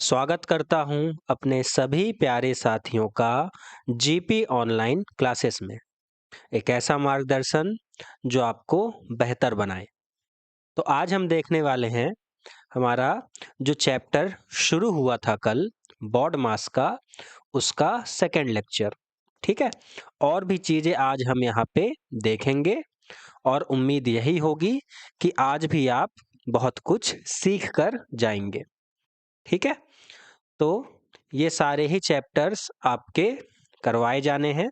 स्वागत करता हूं अपने सभी प्यारे साथियों का जीपी ऑनलाइन क्लासेस में। एक ऐसा मार्गदर्शन जो आपको बेहतर बनाए। तो आज हम देखने वाले हैं हमारा जो चैप्टर शुरू हुआ था कल बॉड मास का, उसका सेकंड लेक्चर। ठीक है, और भी चीजें आज हम यहाँ पे देखेंगे और उम्मीद यही होगी कि आज भी आप बहुत कुछ सीख कर जाएंगे। ठीक है, तो ये सारे ही चैप्टर्स आपके करवाए जाने हैं,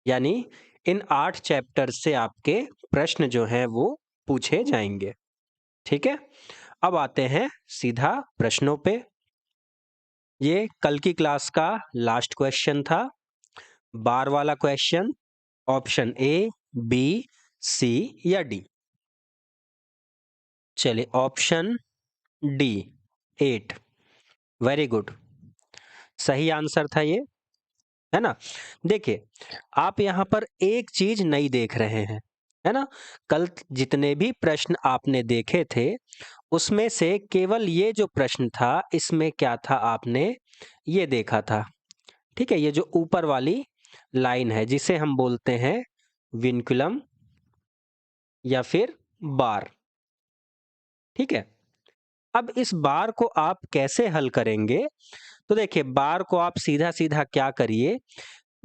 यानी इन 8 चैप्टर्स से आपके प्रश्न जो हैं वो पूछे जाएंगे। ठीक है, अब आते हैं सीधा प्रश्नों पे। ये कल की क्लास का लास्ट क्वेश्चन था, बार वाला क्वेश्चन, ऑप्शन ए, बी, सी या डी। चलिए, ऑप्शन डी 8, वेरी गुड, सही आंसर था ये, है ना। देखिए, आप यहाँ पर एक चीज नहीं देख रहे हैं, है ना। कल जितने भी प्रश्न आपने देखे थे उसमें से केवल ये जो प्रश्न था इसमें क्या था, आपने ये देखा था। ठीक है, ये जो ऊपर वाली लाइन है जिसे हम बोलते हैं विनकुलम या फिर बार। ठीक है, अब इस बार को आप कैसे हल करेंगे? तो देखिए, बार को आप सीधा सीधा क्या करिए,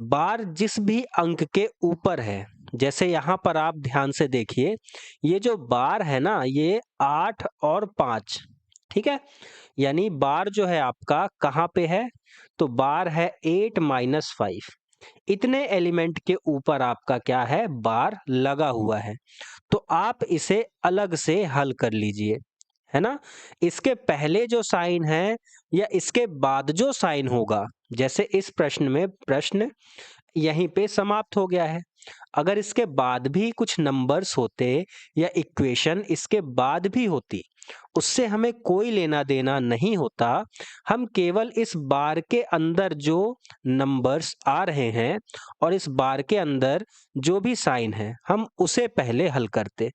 बार जिस भी अंक के ऊपर है, जैसे यहाँ पर आप ध्यान से देखिए, ये जो बार है ना, ये 8 और 5। ठीक है, यानी बार जो है आपका कहाँ पे है, तो बार है 8 - 5। इतने एलिमेंट के ऊपर आपका क्या है, बार लगा हुआ है। तो आप इसे अलग से हल कर लीजिए, है ना। इसके पहले जो साइन है या इसके बाद जो साइन होगा, जैसे इस प्रश्न में प्रश्न यहीं पे समाप्त हो गया है। अगर इसके बाद भी कुछ नंबर्स होते या इक्वेशन इसके बाद भी होती, उससे हमें कोई लेना देना नहीं होता। हम केवल इस बार के अंदर जो नंबर्स आ रहे हैं और इस बार के अंदर जो भी साइन है हम उसे पहले हल करते।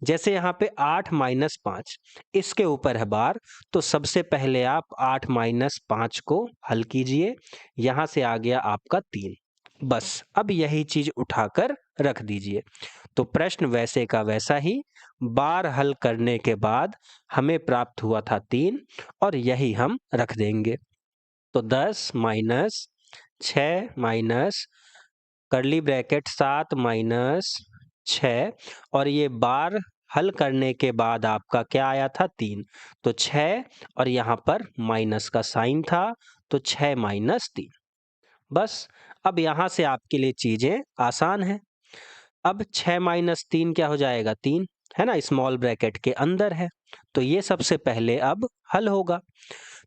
जैसे यहाँ पे 8 - 5, इसके ऊपर है बार, तो सबसे पहले आप 8 - 5 को हल कीजिए। यहाँ से आ गया आपका 3। बस अब यही चीज उठाकर रख दीजिए। तो प्रश्न वैसे का वैसा ही, बार हल करने के बाद हमें प्राप्त हुआ था 3 और यही हम रख देंगे। तो 10 माइनस 6 माइनस करली ब्रैकेट 7 माइनस 6, और ये बार हल करने के बाद आपका क्या आया था, 3। तो 6 और यहाँ पर माइनस का साइन था, तो 6 - 3। बस अब यहाँ से आपके लिए चीजें आसान हैं। अब 6 - 3 क्या हो जाएगा, 3, है ना, स्मॉल ब्रैकेट के अंदर है। तो ये सबसे पहले अब हल होगा।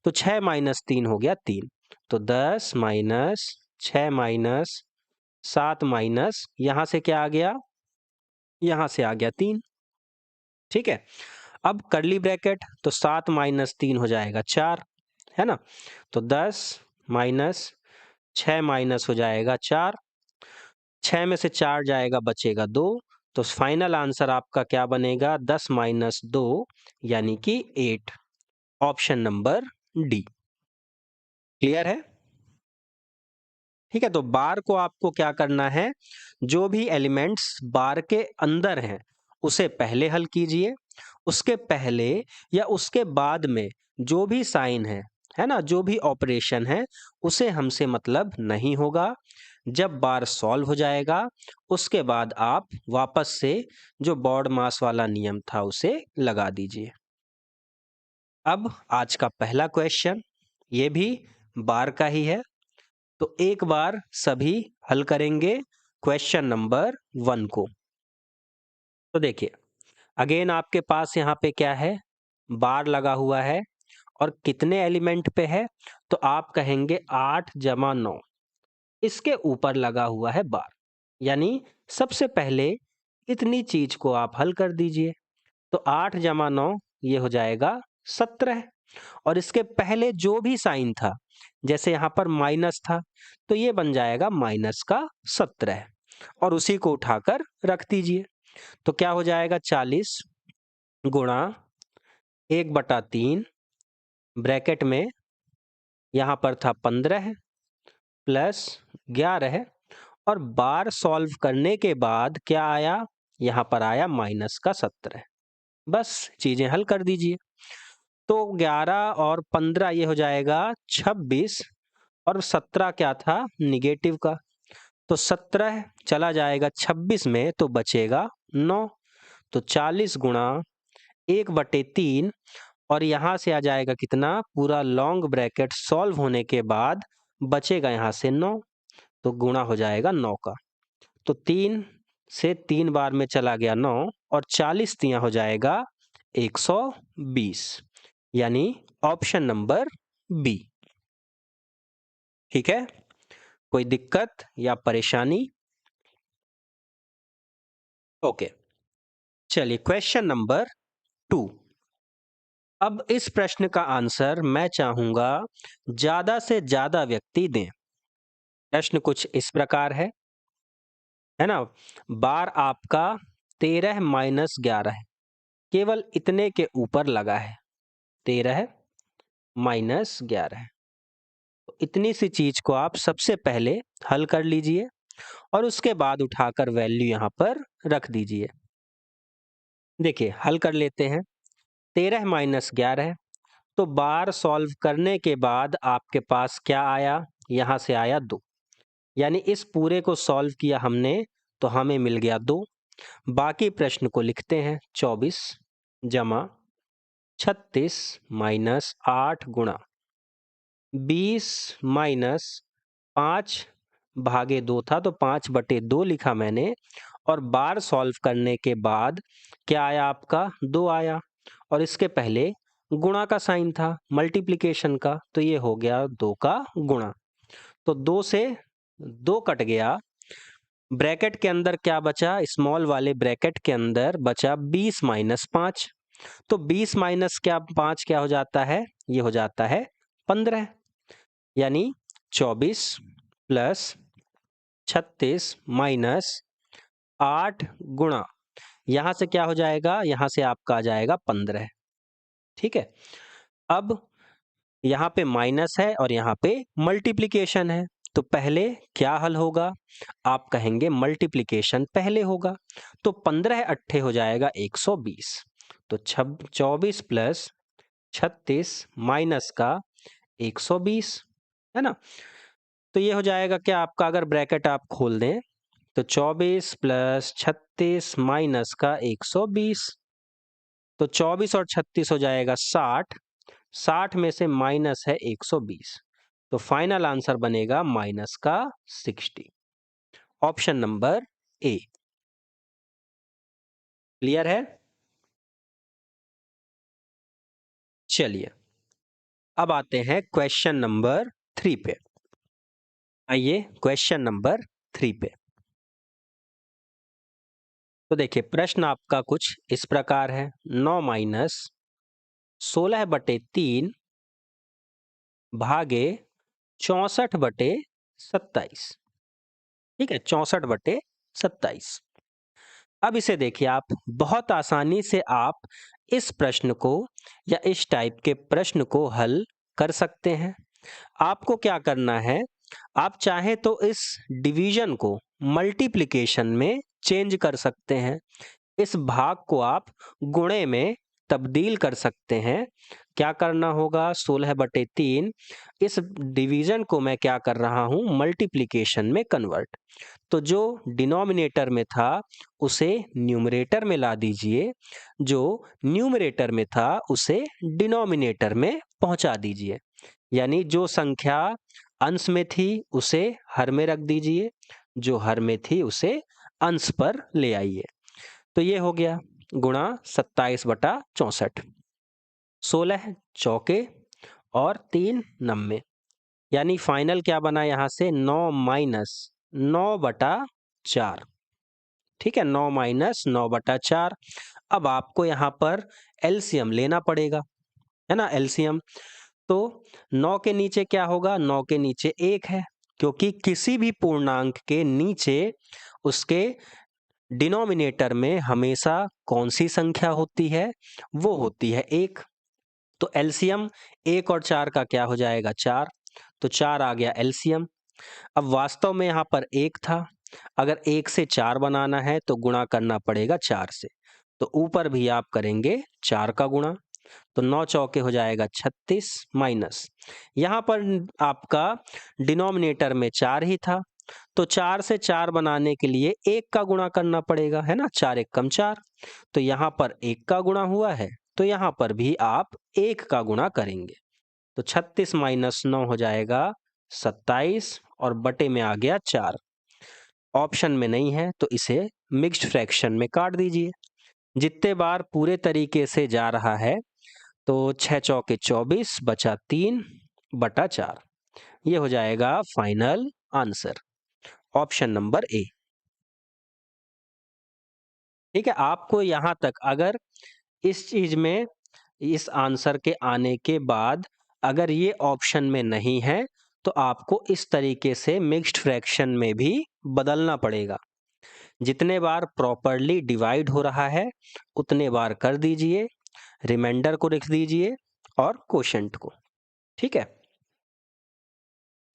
तो 6 - 3 हो गया 3। तो 10 माइनस 6 - 7 माइनस यहाँ से क्या आ गया, यहाँ से आ गया 3। ठीक है, अब करली ब्रैकेट, तो 7 - 3 हो जाएगा 4, है ना। तो 10 माइनस 6 माइनस हो जाएगा 4, 6 में से 4 जाएगा, बचेगा 2। तो फाइनल आंसर आपका क्या बनेगा, 10 - 2 यानी कि 8। Option number D. क्लियर है? ठीक है, तो बार को आपको क्या करना है, जो भी एलिमेंट्स बार के अंदर हैं उसे पहले हल कीजिए। उसके पहले या उसके बाद में जो भी साइन है ना, जो भी ऑपरेशन है, उसे हमसे मतलब नहीं होगा। जब बार सॉल्व हो जाएगा उसके बाद आप वापस से जो बॉड मास वाला नियम था उसे लगा दीजिए। अब आज का पहला क्वेश्चन, ये भी बार का ही है, तो एक बार सभी हल करेंगे क्वेश्चन नंबर 1 को। तो देखिए, अगेन आपके पास यहाँ पे क्या है, बार लगा हुआ है और कितने एलिमेंट पे है, तो आप कहेंगे 8 - 9। इसके ऊपर लगा हुआ है बार, यानी सबसे पहले इतनी चीज को आप हल कर दीजिए। तो 8 - 9 ये हो जाएगा 17, और इसके पहले जो भी साइन था, जैसे यहाँ पर माइनस था, तो ये बन जाएगा माइनस का 17, और उसी को उठाकर रख दीजिए। तो क्या हो जाएगा, 40 गुणा 1/3 ब्रैकेट में यहाँ पर था 15 प्लस 11 और बार सॉल्व करने के बाद क्या आया, यहाँ पर आया -17। बस चीजें हल कर दीजिए। तो 11 और 15 ये हो जाएगा 26 और 17 क्या था, निगेटिव का। तो 17 चला जाएगा 26 में तो बचेगा 9। तो 40 गुणा 1/3 और यहाँ से आ जाएगा कितना, पूरा लॉन्ग ब्रैकेट सॉल्व होने के बाद बचेगा यहाँ से 9, तो गुणा हो जाएगा 9 का। तो 3 से 3 बार में चला गया 9 और 40 तिया हो जाएगा 120, यानी ऑप्शन नंबर बी। ठीक है, कोई दिक्कत या परेशानी? ओके, चलिए क्वेश्चन नंबर 2। अब इस प्रश्न का आंसर मैं चाहूंगा ज्यादा से ज्यादा व्यक्ति दें। प्रश्न कुछ इस प्रकार है ना। बार आपका 13 - 11 है, केवल इतने के ऊपर लगा है, 13 - 11। तो इतनी सी चीज को आप सबसे पहले हल कर लीजिए और उसके बाद उठाकर वैल्यू यहाँ पर रख दीजिए। देखिए हल कर लेते हैं। 13 - 11, तो बार सॉल्व करने के बाद आपके पास क्या आया, यहाँ से आया 2, यानी इस पूरे को सॉल्व किया हमने तो हमें मिल गया 2। बाकी प्रश्न को लिखते हैं, 24 जमा 36 माइनस 8 गुणा 20 माइनस 5 भागे 2 था तो 5/2 लिखा मैंने, और बार सॉल्व करने के बाद क्या आया आपका, 2 आया, और इसके पहले गुणा का साइन था, मल्टीप्लिकेशन का, तो ये हो गया 2 का गुणा। तो 2 से 2 कट गया, ब्रैकेट के अंदर क्या बचा, स्मॉल वाले ब्रैकेट के अंदर बचा 20 - 5। तो 20 माइनस क्या 5 क्या हो जाता है, ये हो जाता है 15, यानी 24 प्लस 36 माइनस 8 गुणा, यहां से क्या हो जाएगा, यहां से आपका आ जाएगा 15। ठीक है, अब यहाँ पे माइनस है और यहाँ पे मल्टीप्लिकेशन है, तो पहले क्या हल होगा, आप कहेंगे मल्टीप्लिकेशन पहले होगा। तो 15 अट्ठे हो जाएगा 120, तो 24 प्लस 36 माइनस का 120, है ना। तो ये हो जाएगा क्या आपका, अगर ब्रैकेट आप खोल दें तो 24 प्लस 36 माइनस का 120, तो 24 और 36 हो जाएगा 60, 60 में से माइनस है 120, तो फाइनल आंसर बनेगा माइनस का 60। Option number A. क्लियर है? चलिए अब आते हैं क्वेश्चन नंबर 3 पे। आइए क्वेश्चन नंबर 3 पे। तो देखिए प्रश्न आपका कुछ इस प्रकार है, 9 माइनस 16/3 भागे 64/27। ठीक है, 64/27। अब इसे देखिए आप, बहुत आसानी से आप इस प्रश्न को या इस टाइप के प्रश्न को हल कर सकते हैं। आपको क्या करना है, आप चाहे तो इस डिवीजन को मल्टीप्लिकेशन में चेंज कर सकते हैं, इस भाग को आप गुणे में तब्दील कर सकते हैं। क्या करना होगा, 16/3, इस डिवीजन को मैं क्या कर रहा हूं, मल्टीप्लिकेशन में कन्वर्ट। तो जो डिनोमिनेटर में था उसे न्यूमरेटर में ला दीजिए, जो न्यूमरेटर में था उसे डिनोमिनेटर में पहुंचा दीजिए, यानी जो संख्या अंश में थी उसे हर में रख दीजिए, जो हर में थी उसे अंश पर ले आइए। तो ये हो गया गुणा 27/64, 16 चौके और 3 नम्मे, यानी फाइनल क्या बना यहाँ से, 9 माइनस 9/4। ठीक है, 9 माइनस 9/4। अब आपको यहाँ पर एलसीएम लेना पड़ेगा, है ना, एलसीएम। तो 9 के नीचे क्या होगा, 9 के नीचे 1 है, क्योंकि किसी भी पूर्णांक के नीचे उसके डिनोमिनेटर में हमेशा कौन सी संख्या होती है, वो होती है 1। तो एलसीएम 1 और 4 का क्या हो जाएगा, 4। तो 4 आ गया एलसीएम। अब वास्तव में यहाँ पर 1 था, अगर 1 से 4 बनाना है तो गुणा करना पड़ेगा 4 से, तो ऊपर भी आप करेंगे 4 का गुणा, तो 9 चौके हो जाएगा 36 माइनस यहाँ पर आपका डिनोमिनेटर में 4 ही था, तो 4 से 4 बनाने के लिए 1 का गुणा करना पड़ेगा, है ना, 4 एक कम 4, तो यहाँ पर 1 का गुणा हुआ है, तो यहाँ पर भी आप 1 का गुणा करेंगे, तो 36 माइनस 9 हो जाएगा 27 और बटे में आ गया 4। ऑप्शन में नहीं है तो इसे मिक्स्ड फ्रैक्शन में काट दीजिए। जितने बार पूरे तरीके से जा रहा है तो 6 चौके 24 बचा 3 बटा 4, ये हो जाएगा final answer, option number A. ठीक है, आपको यहां तक अगर इस चीज में इस आंसर के आने के बाद अगर ये ऑप्शन में नहीं है तो आपको इस तरीके से मिक्स्ड फ्रैक्शन में भी बदलना पड़ेगा। जितने बार प्रॉपरली डिवाइड हो रहा है उतने बार कर दीजिए, रिमाइंडर को लिख दीजिए और क्वोशंट को। ठीक है,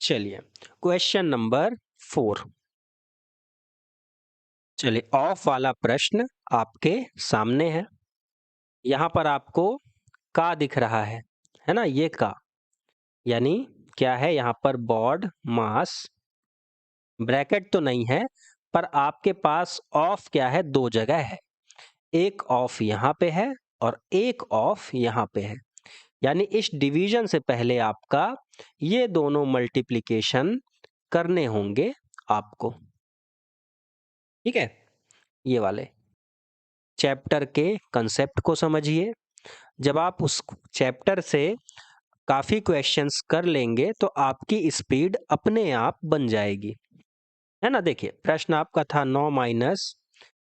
चलिए क्वेश्चन नंबर 4। चलिए ऑफ वाला प्रश्न आपके सामने है। यहां पर आपको का दिख रहा है ना, ये का यानी क्या है, यहाँ पर बॉड मास, ब्रैकेट तो नहीं है पर आपके पास ऑफ क्या है, 2 जगह है, एक ऑफ यहाँ पे है और एक ऑफ यहाँ पे है, यानी इस डिवीजन से पहले आपका ये दोनों मल्टीप्लिकेशन करने होंगे आपको। ठीक है, ये वाले चैप्टर के कंसेप्ट को समझिए। जब आप उस चैप्टर से काफी क्वेश्चंस कर लेंगे तो आपकी स्पीड अपने आप बन जाएगी, है ना। देखिए प्रश्न आपका था 9 माइनस,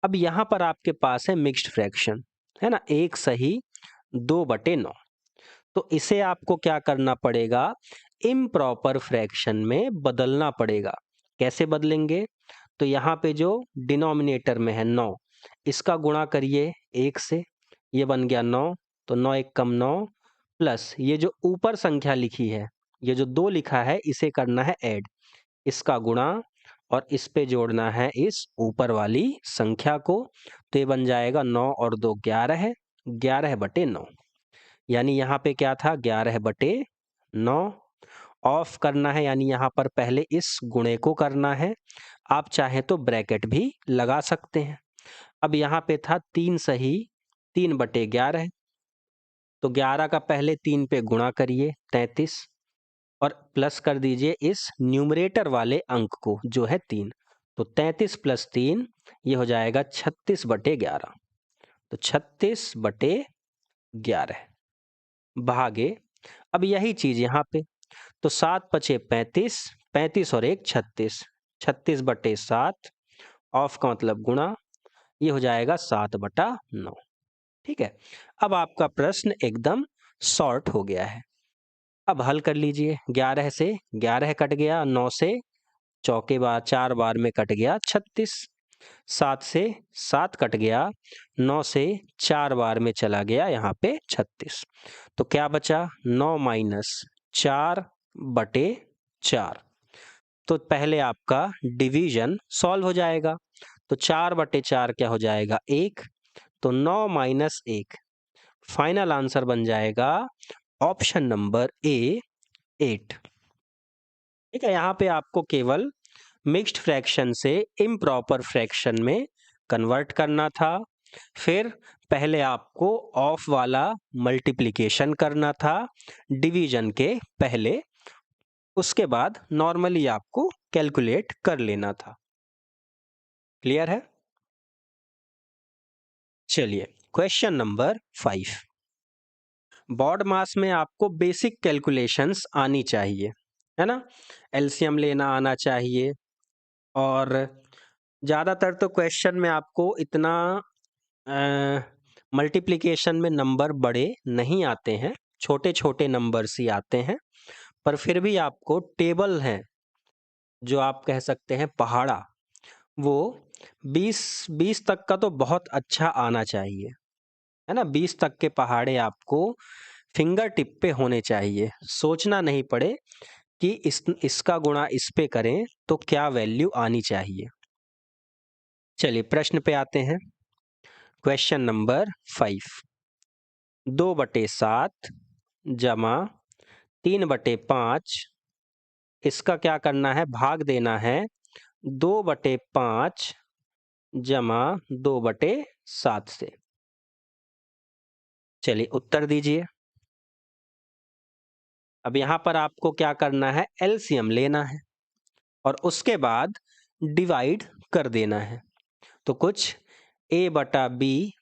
अब यहाँ पर आपके पास है मिक्स्ड फ्रैक्शन, है ना, 1 सही 2 बटे 9, तो इसे आपको क्या करना पड़ेगा, इम्प्रॉपर फ्रैक्शन में बदलना पड़ेगा। कैसे बदलेंगे, तो यहाँ पे जो डिनोमिनेटर में है 9, इसका गुणा करिए 1 से, ये बन गया 9, तो 9 एक कम 9, प्लस ये जो ऊपर संख्या लिखी है, ये जो 2 लिखा है इसे करना है ऐड, इसका गुणा और इस पे जोड़ना है इस ऊपर वाली संख्या को, तो ये बन जाएगा 9 और 2 11 है, 11 बटे 9, यानी यहाँ पे क्या था 11 बटे 9। ऑफ करना है यानी यहाँ पर पहले इस गुणे को करना है, आप चाहे तो ब्रैकेट भी लगा सकते हैं। अब यहाँ पे था 3 सही 3 बटे 11, तो 11 का पहले 3 पे गुणा करिए 33 और प्लस कर दीजिए इस न्यूमरेटर वाले अंक को जो है 3, तो 33 प्लस 3 ये हो जाएगा 36 बटे 11, तो 36 बटे 11 भागे, अब यही चीज यहाँ पे, तो 7 पचे 35, 35 और 1 36, 36 बटे 7, ऑफ का मतलब गुणा, ये हो जाएगा 7 बटा 9। ठीक है, अब आपका प्रश्न एकदम शॉर्ट हो गया है। अब हल कर लीजिए, 11 से 11 कट गया, 9 से चौके बार 4 बार में कट गया 36, 7 से 7 कट गया, 9 से 4 बार में चला गया यहाँ पे 36, तो क्या बचा 9 माइनस 4 बटे 4, तो पहले आपका डिवीजन सॉल्व हो जाएगा, तो 4 बटे 4 क्या हो जाएगा 1, तो 9 माइनस 1, फाइनल आंसर बन जाएगा ऑप्शन नंबर ए 8। ठीक है, यहाँ पे आपको केवल मिक्स्ड फ्रैक्शन से इम्प्रॉपर फ्रैक्शन में कन्वर्ट करना था, फिर पहले आपको ऑफ वाला मल्टीप्लिकेशन करना था डिवीजन के पहले, उसके बाद नॉर्मली आपको कैलकुलेट कर लेना था। क्लियर है, चलिए क्वेश्चन नंबर 5। बॉड मास में आपको बेसिक कैलकुलेशंस आनी चाहिए, है ना, एलसीएम लेना आना चाहिए, और ज़्यादातर तो क्वेश्चन में आपको इतना मल्टीप्लिकेशन में नंबर बड़े नहीं आते हैं, छोटे छोटे नंबर्स ही आते हैं, पर फिर भी आपको टेबल है जो आप कह सकते हैं पहाड़ा, वो 20 तक का तो बहुत अच्छा आना चाहिए, है ना, 20 तक के पहाड़े आपको फिंगर टिप पे होने चाहिए, सोचना नहीं पड़े कि इसका गुणा इस पे करें तो क्या वैल्यू आनी चाहिए। चलिए प्रश्न पे आते हैं। क्वेश्चन नंबर 5, 2/7 जमा 3/5, इसका क्या करना है, भाग देना है 2/5 जमा 2/7 से। चलिए उत्तर दीजिए। अब यहाँ पर आपको क्या करना है, एलसीएम लेना है और उसके बाद डिवाइड कर देना है। तो कुछ a/b/c/d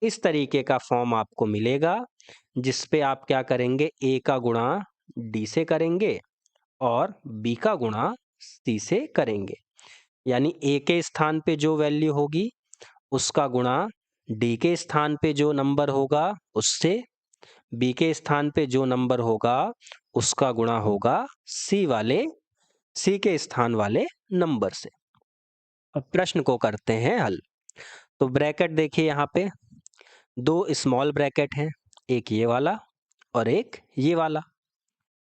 इस तरीके का फॉर्म आपको मिलेगा, जिस पे आप क्या करेंगे, a का गुणा d से करेंगे और b का गुणा c से करेंगे। यानी a के स्थान पे जो वैल्यू होगी उसका गुणा d के स्थान पे जो नंबर होगा उससे, b के स्थान पे जो नंबर होगा उसका गुणा होगा c के स्थान वाले नंबर से। अब प्रश्न को करते हैं हल। तो ब्रैकेट देखिए, यहाँ पे 2 स्मॉल ब्रैकेट हैं, एक ये वाला और एक ये वाला,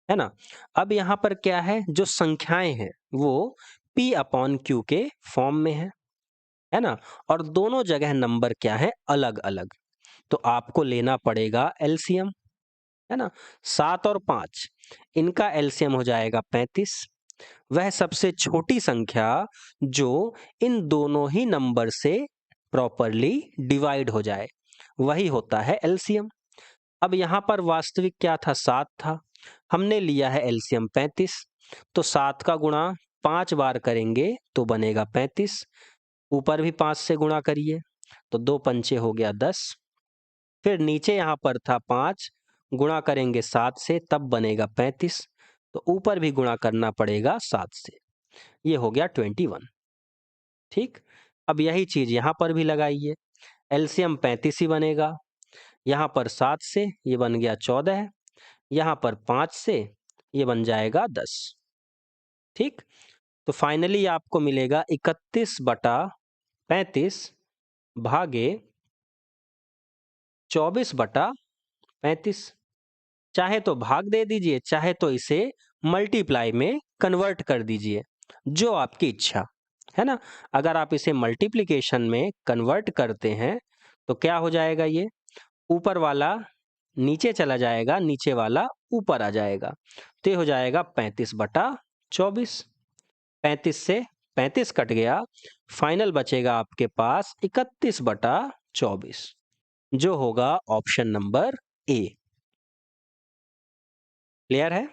है ना। अब यहाँ पर क्या है, जो संख्याएं हैं वो p/q के फॉर्म में है ना, और दोनों जगह नंबर क्या है, अलग अलग। तो आपको लेना पड़ेगा एलसीएम, है ना। 7 और 5 इनका एलसीएम हो जाएगा 35। वह सबसे छोटी संख्या जो इन दोनों ही नंबर से प्रॉपरली डिवाइड हो जाए वही होता है एलसीएम। अब यहाँ पर वास्तविक क्या था, 7 था, हमने लिया है एलसीएम 35। तो 7 का गुणा 5 बार करेंगे तो बनेगा 35, ऊपर भी 5 से गुणा करिए तो 2 पंचे हो गया 10। फिर नीचे यहाँ पर था 5, गुणा करेंगे 7 से तब बनेगा 35, तो ऊपर भी गुणा करना पड़ेगा 7 से, ये हो गया 21। ठीक, अब यही चीज यहाँ पर भी लगाइए, एलसीएम 35 ही बनेगा। यहाँ पर 7 से ये बन गया 14, यहाँ पर 5 से ये बन जाएगा 10। ठीक, तो फाइनली आपको मिलेगा 31/35 भागे 24/35। चाहे तो भाग दे दीजिए, चाहे तो इसे मल्टीप्लाई में कन्वर्ट कर दीजिए, जो आपकी इच्छा, है ना। अगर आप इसे मल्टीप्लिकेशन में कन्वर्ट करते हैं तो क्या हो जाएगा, ये ऊपर वाला नीचे चला जाएगा, नीचे वाला ऊपर आ जाएगा, तो ये हो जाएगा 35/24। 35 से 35 कट गया, फाइनल बचेगा आपके पास 31/24, जो होगा ऑप्शन नंबर ए। क्लियर है।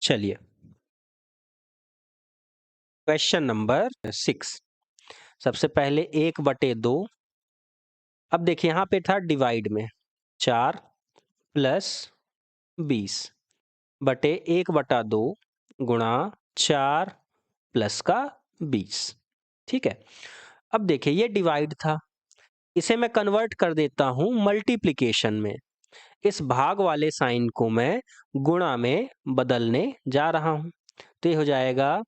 चलिए क्वेश्चन नंबर 6, सबसे पहले 1/2। अब देखिए यहाँ पे था डिवाइड में 4 + 20 बटे 1/2 गुणा 4 प्लस का 20। ठीक है, अब देखिए ये डिवाइड था, इसे मैं कन्वर्ट कर देता हूं मल्टीप्लिकेशन में। इस भाग वाले साइन को मैं गुणा में बदलने जा रहा हूं, तो ये हो जाएगा,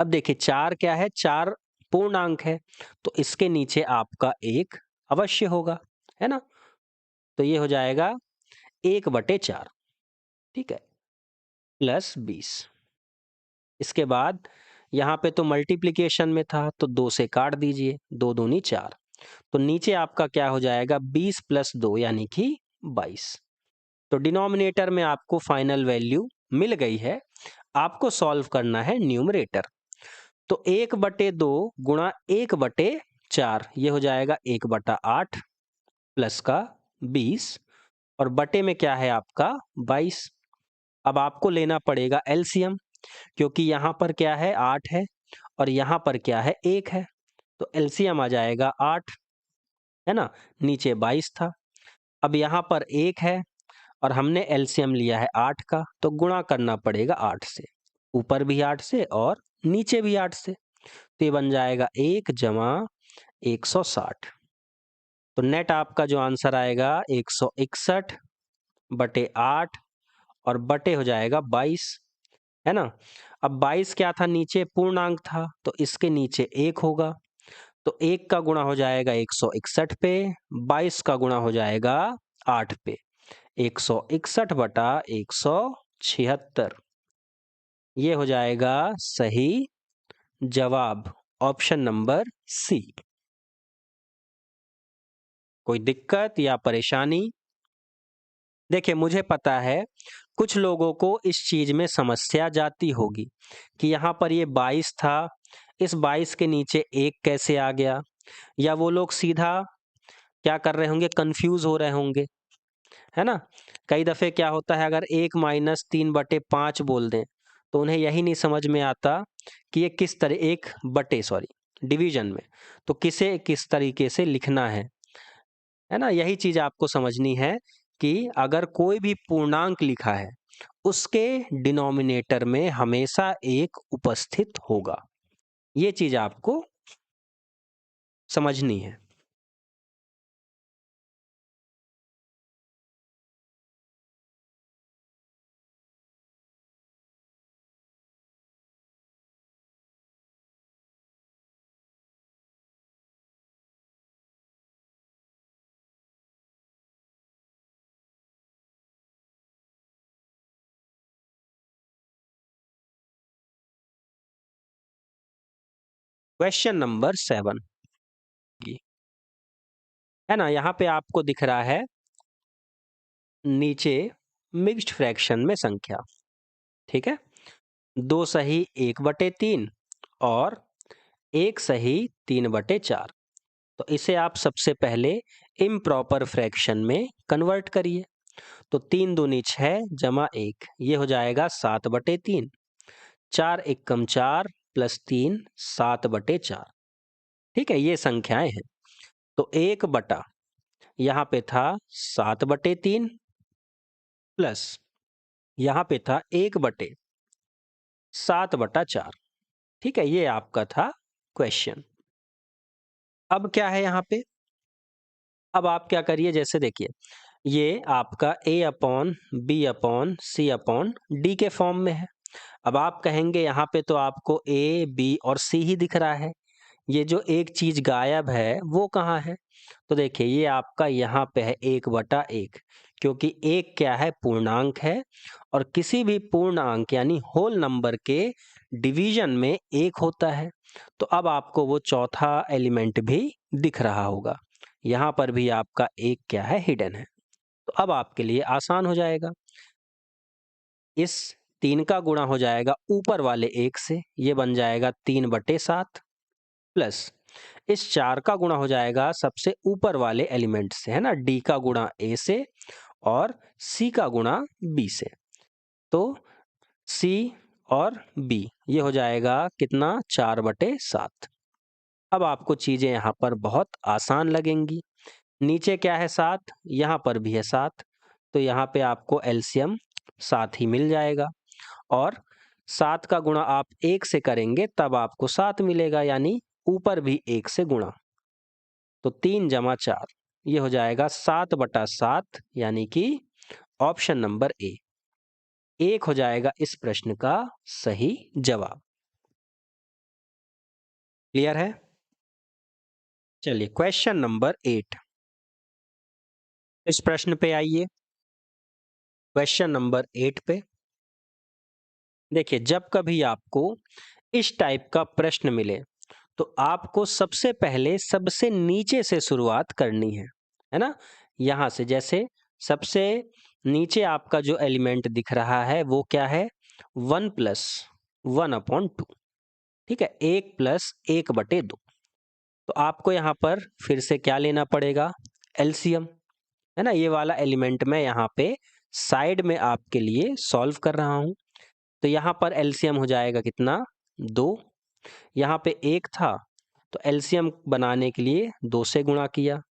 अब देखिए 4 क्या है, 4 पूर्णांक है, तो इसके नीचे आपका 1 अवश्य होगा, है ना। तो ये हो जाएगा 1/4, ठीक है, प्लस 20। इसके बाद यहाँ पे तो मल्टीप्लिकेशन में था तो 2 से काट दीजिए, 2 दूनी 4, तो नीचे आपका क्या हो जाएगा, 20 + 2 यानी कि 22। तो डिनोमिनेटर में आपको फाइनल वैल्यू मिल गई है, आपको सॉल्व करना है न्यूमरेटर। तो 1/2 गुणा 1/4 ये हो जाएगा 1/8 प्लस का 20, और बटे में क्या है आपका 22। अब आपको लेना पड़ेगा एलसीएम, क्योंकि यहाँ पर क्या है 8 है और यहाँ पर क्या है 1 है, तो एलसीएम आ जाएगा 8, है ना। नीचे 22 था, अब यहाँ पर 1 है और हमने एलसीएम लिया है 8 का, तो गुणा करना पड़ेगा 8 से, ऊपर भी 8 से और नीचे भी 8 से, तो ये बन जाएगा 1 + 160। तो नेट आपका जो आंसर आएगा 161/8 और बटे हो जाएगा 22, है ना। अब 22 क्या था, नीचे पूर्णांक था, तो इसके नीचे 1 होगा, तो 1 का गुणा हो जाएगा 161 पे, 22 का गुणा हो जाएगा 8 पे 161 बटा 176, ये हो जाएगा सही जवाब, ऑप्शन नंबर सी। कोई दिक्कत या परेशानी? देखिए, मुझे पता है कुछ लोगों को इस चीज में समस्या जाती होगी कि यहाँ पर ये 22 था, इस 22 के नीचे 1 कैसे आ गया, या वो लोग सीधा क्या कर रहे होंगे, कंफ्यूज हो रहे होंगे, है ना। कई दफे क्या होता है, अगर 1 माइनस 3/5 बोल दें तो उन्हें यही नहीं समझ में आता कि ये किस तरह 1/, डिवीजन में तो किसे किस तरीके से लिखना है ना। यही चीज आपको समझनी है कि अगर कोई भी पूर्णांक लिखा है उसके डिनोमिनेटर में हमेशा 1 उपस्थित होगा, ये चीज आपको समझनी है। क्वेश्चन नंबर 7 है ना, यहाँ पे आपको दिख रहा है नीचे मिक्स्ड फ्रैक्शन में संख्या, ठीक है। 2 सही 1/3 और 1 सही 3/4, तो इसे आप सबसे पहले इम्प्रॉपर फ्रैक्शन में कन्वर्ट करिए। तो 3 दूनी 6 जमा 1, ये हो जाएगा 7/3, 4 एकम 4 प्लस 3 7/4, ठीक है, ये संख्याएं हैं। तो 1 बटा यहाँ पे था 7/3 प्लस यहाँ पे था 1/7/4, ठीक है, ये आपका था क्वेश्चन। अब क्या है यहाँ पे, अब आप क्या करिए, जैसे देखिए ये आपका A/B/C/D के फॉर्म में है। अब आप कहेंगे यहाँ पे तो आपको A, B और C ही दिख रहा है, ये जो एक चीज गायब है वो कहाँ है। तो देखिए ये आपका यहाँ पे है 1/1, क्योंकि 1 क्या है, पूर्णांक है, और किसी भी पूर्णांक यानी होल नंबर के डिवीजन में 1 होता है। तो अब आपको वो चौथा एलिमेंट भी दिख रहा होगा, यहाँ पर भी आपका 1 क्या है, हिडन है। तो अब आपके लिए आसान हो जाएगा, इस 3 का गुणा हो जाएगा ऊपर वाले 1 से, ये बन जाएगा 3/7, प्लस इस 4 का गुणा हो जाएगा सबसे ऊपर वाले एलिमेंट से, है ना, D का गुणा A से और C का गुणा B से। तो C और B ये हो जाएगा कितना, 4/7। अब आपको चीजें यहाँ पर बहुत आसान लगेंगी। नीचे क्या है, 7, यहाँ पर भी है 7, तो यहाँ पे आपको एलसीएम 7 ही मिल जाएगा, और 7 का गुणा आप 1 से करेंगे तब आपको 7 मिलेगा, यानी ऊपर भी 1 से गुणा। तो 3 जमा 4 ये हो जाएगा 7/7, यानी कि ऑप्शन नंबर ए 1 हो जाएगा इस प्रश्न का सही जवाब। क्लियर है? चलिए क्वेश्चन नंबर 8, इस प्रश्न पे आइए। क्वेश्चन नंबर 8 पे देखिए, जब कभी आपको इस टाइप का प्रश्न मिले तो आपको सबसे पहले सबसे नीचे से शुरुआत करनी है ना। यहां से जैसे सबसे नीचे आपका जो एलिमेंट दिख रहा है वो क्या है, 1 प्लस 1/2, ठीक है, 1 प्लस 1/2। तो आपको यहाँ पर फिर से क्या लेना पड़ेगा, एलसीएम, है ना। ये वाला एलिमेंट मैं यहाँ पे साइड में आपके लिए सॉल्व कर रहा हूं। तो यहाँ पर एलसीएम हो जाएगा कितना, 2, यहाँ पे 1 था तो एलसीएम बनाने के लिए 2 से गुणा किया,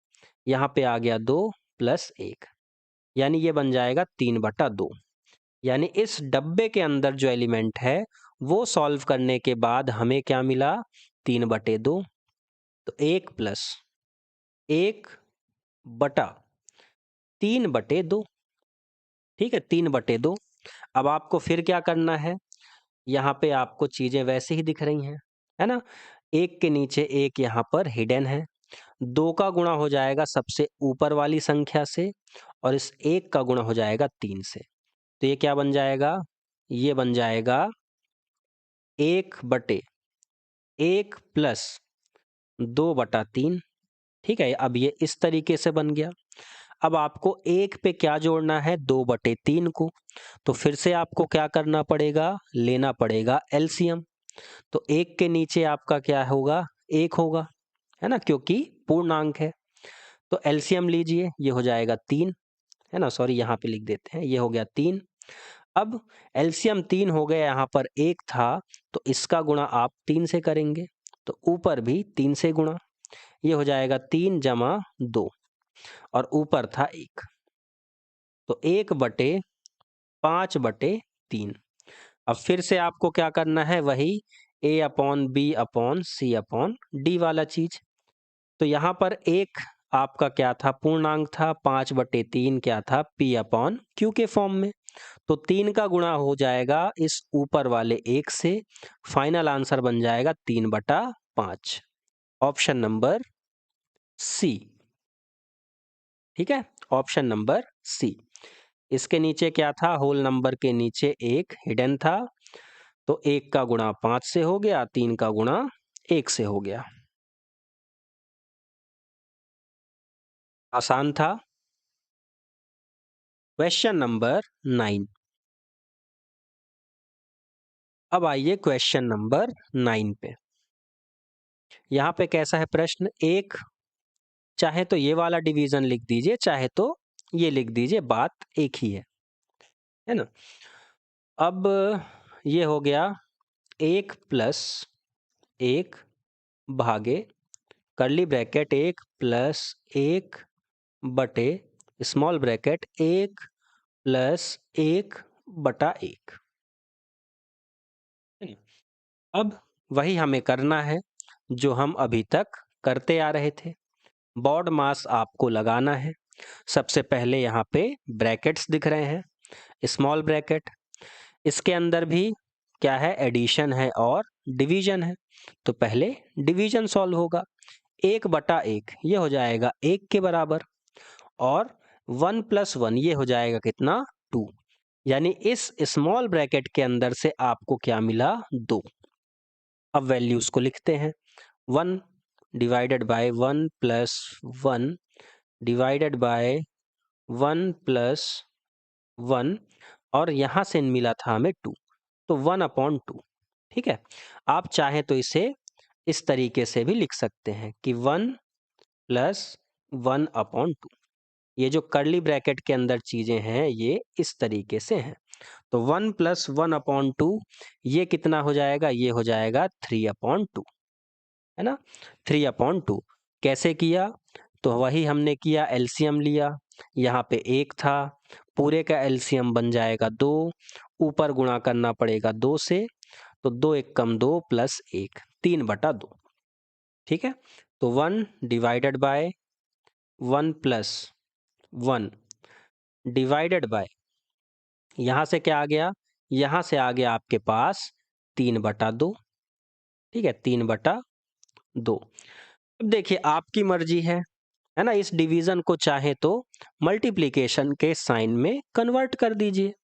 यहाँ पे आ गया 2 प्लस 1, यानी ये बन जाएगा 3/2। यानी इस डब्बे के अंदर जो एलिमेंट है वो सॉल्व करने के बाद हमें क्या मिला, 3/2। तो 1 प्लस 1/3/2, ठीक है, 3/2। अब आपको फिर क्या करना है, यहाँ पे आपको चीजें वैसे ही दिख रही हैं, है ना। 1 के नीचे 1 यहाँ पर हिडन है, 2 का गुणा हो जाएगा सबसे ऊपर वाली संख्या से और इस 1 का गुणा हो जाएगा 3 से। तो ये क्या बन जाएगा? ये बन जाएगा 1/1 प्लस 2/3। ठीक है, अब ये इस तरीके से बन गया। अब आपको 1 पे क्या जोड़ना है? 2/3 को। तो फिर से आपको क्या करना पड़ेगा? लेना पड़ेगा एलसीएम। तो 1 के नीचे आपका क्या होगा? 1 होगा, है ना, क्योंकि पूर्णांक है। तो एलसीएम लीजिए, ये हो जाएगा 3, है ना, सॉरी यहाँ पे लिख देते हैं, ये हो गया 3। अब एलसीएम 3 हो गया, यहाँ पर 1 था तो इसका गुणा आप 3 से करेंगे, तो ऊपर भी 3 से गुणा, ये हो जाएगा 3 जमा 2 और ऊपर था 1, तो 1/5/3। अब फिर से आपको क्या करना है? वही A/B/C/D वाला चीज। तो यहाँ पर 1 आपका क्या था? पूर्णांक था। 5/3 क्या था? P/Q के फॉर्म में। तो 3 का गुणा हो जाएगा इस ऊपर वाले 1 से, फाइनल आंसर बन जाएगा 3/5। Option number C. ठीक है, ऑप्शन नंबर सी। इसके नीचे क्या था? होल नंबर के नीचे 1 हिडन था, तो 1 का गुणा 5 से हो गया, 3 का गुणा 1 से हो गया। आसान था। Question number 9। अब आइए क्वेश्चन नंबर 9 पे। यहाँ पे कैसा है प्रश्न? एक, चाहे तो ये वाला डिवीजन लिख दीजिए, चाहे तो ये लिख दीजिए, बात एक ही है ना। अब ये हो गया 1 + 1 भागे कर्ली ब्रैकेट 1 + 1 बटे स्मॉल ब्रैकेट 1 + 1/1। अब वही हमें करना है जो हम अभी तक करते आ रहे थे। बॉड मास आपको लगाना है। सबसे पहले यहाँ पे ब्रैकेट्स दिख रहे हैं, स्मॉल ब्रैकेट, इसके अंदर भी क्या है? एडिशन है और डिवीजन है। तो पहले डिवीजन सॉल्व होगा। 1/1 ये हो जाएगा 1 के बराबर, और 1 + 1 ये हो जाएगा कितना? 2। यानी इस स्मॉल ब्रैकेट के अंदर से आपको क्या मिला? 2। अब वैल्यूज को लिखते हैं। 1 डिवाइडेड बाय 1 + 1 डिवाइडेड बाय 1 + 1, और यहाँ से मिला था हमें 2, तो 1/2। ठीक है, आप चाहें तो इसे इस तरीके से भी लिख सकते हैं कि 1 + 1/2। ये जो कर्ली ब्रैकेट के अंदर चीजें हैं ये इस तरीके से हैं। तो 1 + 1/2 ये कितना हो जाएगा? ये हो जाएगा 3/2, है ना, 3/2। कैसे किया? तो वही हमने किया, एलसीएम लिया। यहाँ पे 1 था, पूरे का एलसीएम बन जाएगा 2, ऊपर गुणा करना पड़ेगा 2 से, तो 2 × 1 = 2 + 1 3/2। ठीक है, तो 1 डिवाइडेड बाय 1 + 1 डिवाइडेड बाय, यहाँ से क्या आ गया? यहाँ से आ गया आपके पास 3/2। ठीक है, 3/2। अब देखिए आपकी मर्जी है ना, इस डिवीजन को चाहे तो मल्टीप्लिकेशन के साइन में कन्वर्ट कर दीजिए,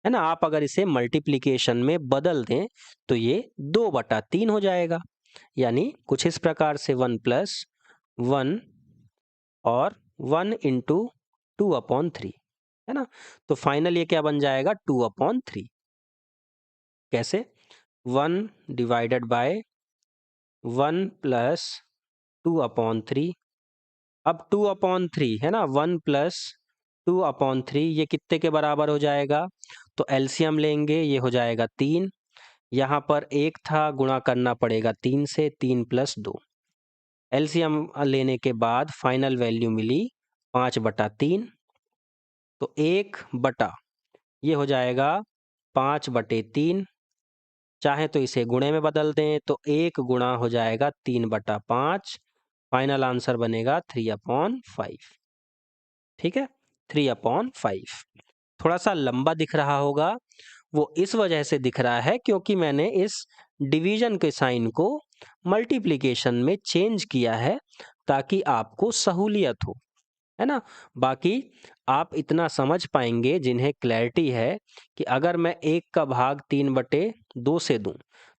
है ना। आप अगर इसे मल्टीप्लिकेशन में बदल दें तो ये 2/3 हो जाएगा। यानी कुछ इस प्रकार से 1 + 1 और 1 × 2/3, है ना। तो फाइनल ये क्या बन जाएगा? 2/3। कैसे? 1 डिवाइडेड बाय 1 + 2/3। अब 2/3 है ना, 1 + 2/3 ये कितने के बराबर हो जाएगा? तो एलसीएम लेंगे, ये हो जाएगा 3। यहाँ पर 1 था, गुणा करना पड़ेगा 3 से, 3 + 2। एलसीएम लेने के बाद फाइनल वैल्यू मिली 5/3। तो 1 बटा ये हो जाएगा 5/3। चाहे तो इसे गुणे में बदल दें तो 1 गुणा हो जाएगा 3/5, फाइनल आंसर बनेगा 3/5। ठीक है, 3/5। थोड़ा सा लंबा दिख रहा होगा, वो इस वजह से दिख रहा है क्योंकि मैंने इस डिवीजन के साइन को मल्टीप्लिकेशन में चेंज किया है, ताकि आपको सहूलियत हो, है ना। बाकी आप इतना समझ पाएंगे जिन्हें क्लैरिटी है कि अगर मैं 1 का भाग 3/2 से दूं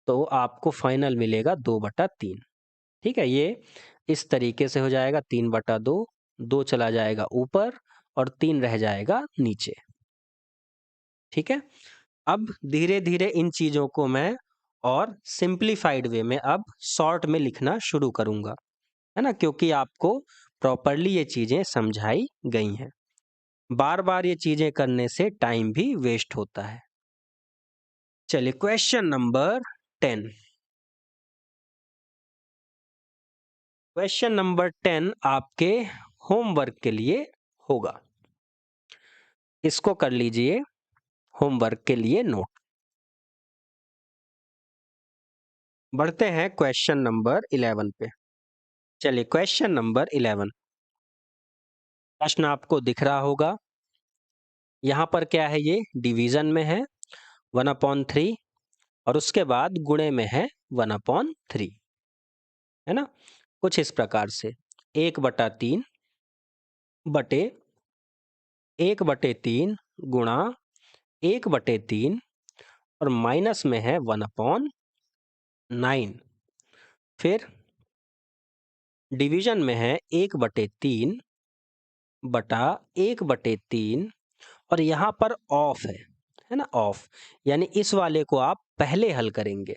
तो आपको फाइनल मिलेगा 2/3। ठीक है, ये इस तरीके से हो जाएगा 3/2, 2 चला जाएगा ऊपर और 3 रह जाएगा नीचे। ठीक है, अब धीरे धीरे इन चीजों को मैं और सिंप्लीफाइड वे में अब शॉर्ट में लिखना शुरू करूंगा, है ना, क्योंकि आपको प्रॉपरली ये चीजें समझाई गई हैं। बार बार ये चीजें करने से टाइम भी वेस्ट होता है। चलिए क्वेश्चन नंबर 10। क्वेश्चन नंबर 10 आपके होमवर्क के लिए होगा, इसको कर लीजिए होमवर्क के लिए नोट। बढ़ते हैं क्वेश्चन नंबर 11 पे। चलिए क्वेश्चन नंबर 11, प्रश्न आपको दिख रहा होगा। यहाँ पर क्या है, ये डिवीजन में है 1/3 और उसके बाद गुणे में है 1/3, है ना। कुछ इस प्रकार से 1/3 बटे 1/3 गुणा 1/3 और माइनस में है 1/9। फिर डिवीजन में है 1/3 बटा 1/3 और यहाँ पर ऑफ है ना, ऑफ, यानी इस वाले को आप पहले हल करेंगे।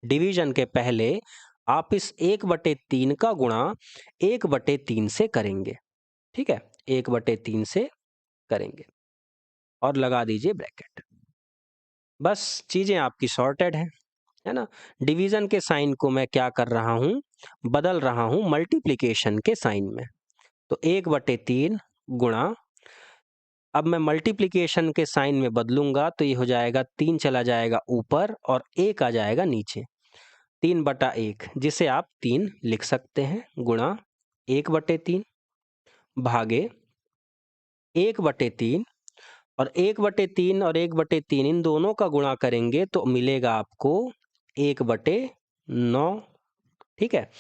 डिवीजन के पहले आप इस 1/3 का गुणा 1/3 से करेंगे। ठीक है, 1/3 से करेंगे और लगा दीजिए ब्रैकेट। बस चीजें आपकी सॉर्टेड है ना। डिवीजन के साइन को मैं क्या कर रहा हूं, बदल रहा हूं मल्टीप्लिकेशन के साइन में। तो 1/3 गुणा, अब मैं मल्टीप्लिकेशन के साइन में बदलूंगा तो ये हो जाएगा 3 चला जाएगा ऊपर और 1 आ जाएगा नीचे, 3/1, जिसे आप 3 लिख सकते हैं, गुणा 1/3 भागे 1/3 और 1/3 और 1/3 इन दोनों का गुणा करेंगे तो मिलेगा आपको 1/9। ठीक है,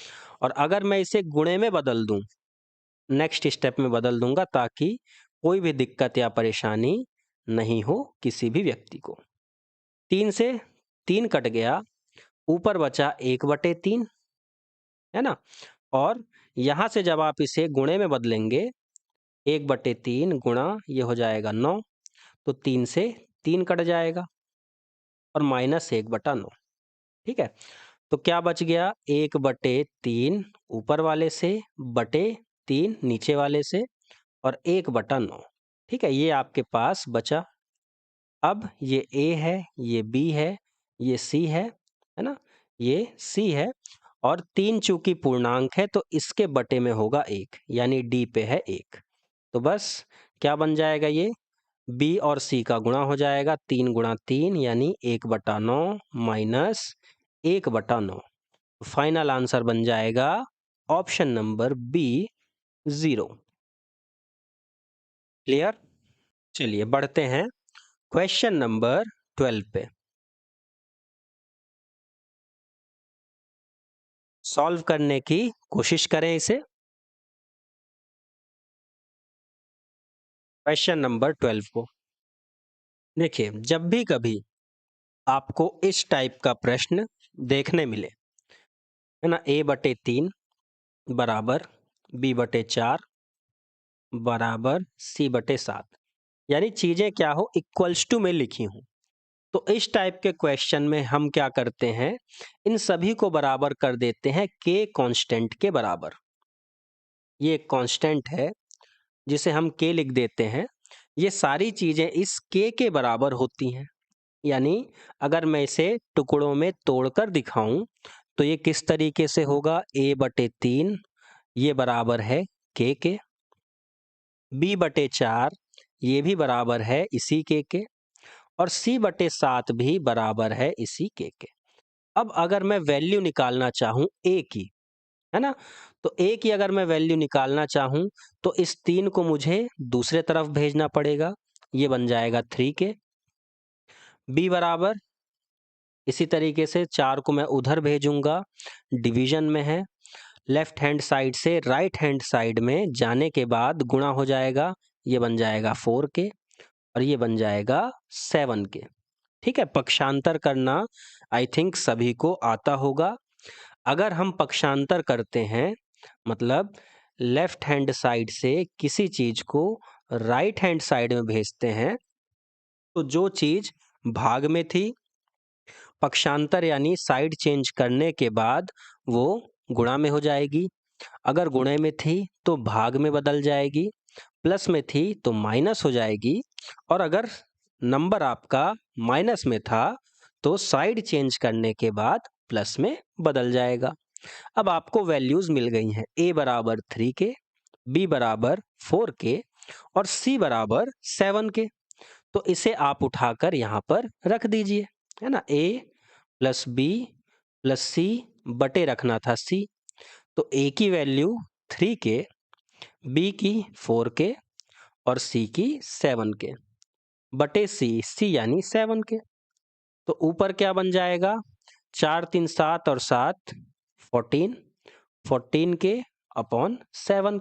और अगर मैं इसे गुणे में बदल दूं, नेक्स्ट स्टेप में बदल दूंगा ताकि कोई भी दिक्कत या परेशानी नहीं हो किसी भी व्यक्ति को। 3 से 3 कट गया, ऊपर बचा 1/3, है ना। और यहां से जब आप इसे गुणे में बदलेंगे, 1/3 गुणा ये हो जाएगा 9, तो 3 से 3 कट जाएगा और माइनस 1/9। ठीक है, तो क्या बच गया, 1/3 ऊपर वाले से बटे 3 नीचे वाले से और 1/9। ठीक है, ये आपके पास बचा। अब ये A है, ये B है, ये C है ना, ये C है और 3 चूंकि पूर्णांक है तो इसके बटे में होगा 1, यानी D पे है 1। तो बस क्या बन जाएगा, ये B और C का गुणा हो जाएगा, 3 गुणा 3 यानी 1/9 माइनस 1/9। फाइनल आंसर बन जाएगा ऑप्शन नंबर B, 0। क्लियर। चलिए बढ़ते हैं क्वेश्चन नंबर 12 पे। सॉल्व करने की कोशिश करें इसे। क्वेश्चन नंबर 12 को देखिए, जब भी कभी आपको इस टाइप का प्रश्न देखने मिले, है ना, A/3 बराबर B/4 बराबर C/7, यानी चीजें क्या हो, इक्वल्स टू में लिखी हूं, तो इस टाइप के क्वेश्चन में हम क्या करते हैं, इन सभी को बराबर कर देते हैं K कांस्टेंट के बराबर। ये एक कांस्टेंट है जिसे हम K लिख देते हैं। ये सारी चीजें इस K के बराबर होती हैं, यानी अगर मैं इसे टुकड़ों में तोड़कर दिखाऊं तो ये किस तरीके से होगा, A/3 ये बराबर है K के, B/4 ये भी बराबर है इसी K के और C/7 भी बराबर है इसी K के। अब अगर मैं वैल्यू निकालना चाहूं A की, है ना, तो A की अगर मैं वैल्यू निकालना चाहूं तो इस 3 को मुझे दूसरे तरफ भेजना पड़ेगा, ये बन जाएगा 3K। B बराबर इसी तरीके से 4 को मैं उधर भेजूंगा, डिवीजन में है, लेफ्ट हैंड साइड से राइट हैंड साइड में जाने के बाद गुणा हो जाएगा, ये बन जाएगा 4 के और ये बन जाएगा 7 के। ठीक है, पक्षांतर करना आई थिंक सभी को आता होगा। अगर हम पक्षांतर करते हैं मतलब लेफ्ट हैंड साइड से किसी चीज को राइट हैंड साइड में भेजते हैं तो जो चीज भाग में थी, पक्षांतर यानी साइड चेंज करने के बाद वो गुणा में हो जाएगी। अगर गुणे में थी तो भाग में बदल जाएगी, प्लस में थी तो माइनस हो जाएगी, और अगर नंबर आपका माइनस में था तो साइड चेंज करने के बाद प्लस में बदल जाएगा। अब आपको वैल्यूज मिल गई हैं, a बराबर 3 के, b बराबर 4 के और c बराबर 7 के। तो इसे आप उठाकर यहाँ पर रख दीजिए, है ना। a प्लस बी प्लस सी बटे रखना था c, तो a की वैल्यू 3 के, b की 4 के और c की 7 के बटे c यानी 7 के। तो ऊपर क्या बन जाएगा, 4 3 7 और 7 14, 14 के अपॉन 7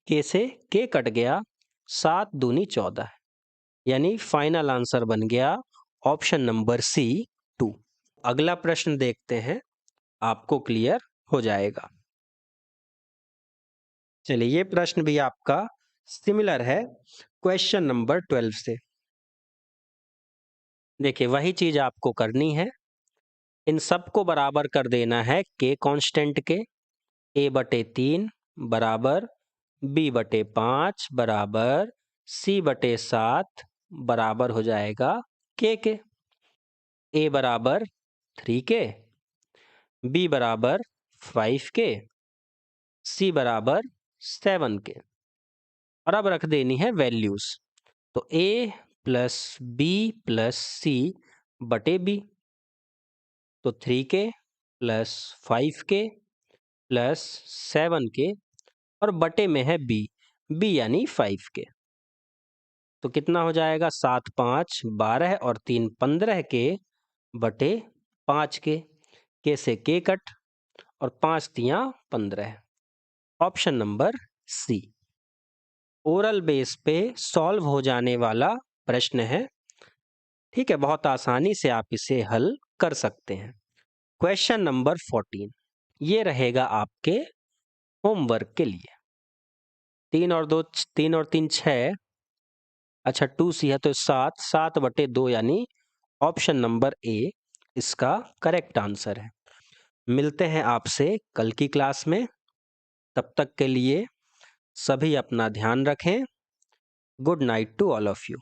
के से के कट गया, 7 दूनी 14, यानी फाइनल आंसर बन गया ऑप्शन नंबर सी 2। अगला प्रश्न देखते हैं, आपको क्लियर हो जाएगा। चलिए, ये प्रश्न भी आपका सिमिलर है क्वेश्चन नंबर 12 से। देखिए, वही चीज आपको करनी है, इन सबको बराबर कर देना है के कांस्टेंट के। a बटे 3 बराबर b बटे 5 बराबर c बटे 7 बराबर हो जाएगा के। a बराबर 3 के, b बराबर 5 के, c बराबर 7 के, और अब रख देनी है वैल्यूज। तो a plus b plus c बटे b, तो 3 के प्लस 5 के प्लस 7 के और बटे में है b यानी 5 के। तो कितना हो जाएगा, 7 5 12 और 3 15 के बटे 5 के से के कट और 5 तियां 15। Option number C oral base पे सॉल्व हो जाने वाला प्रश्न है। ठीक है, बहुत आसानी से आप इसे हल कर सकते हैं। क्वेश्चन नंबर 14 ये रहेगा आपके होमवर्क के लिए। 3 और 3 6, अच्छा 2c है तो 7 7 बटे 2 यानी ऑप्शन नंबर ए इसका करेक्ट आंसर है। मिलते हैं आपसे कल की क्लास में, तब तक के लिए सभी अपना ध्यान रखें। Good night to all of you.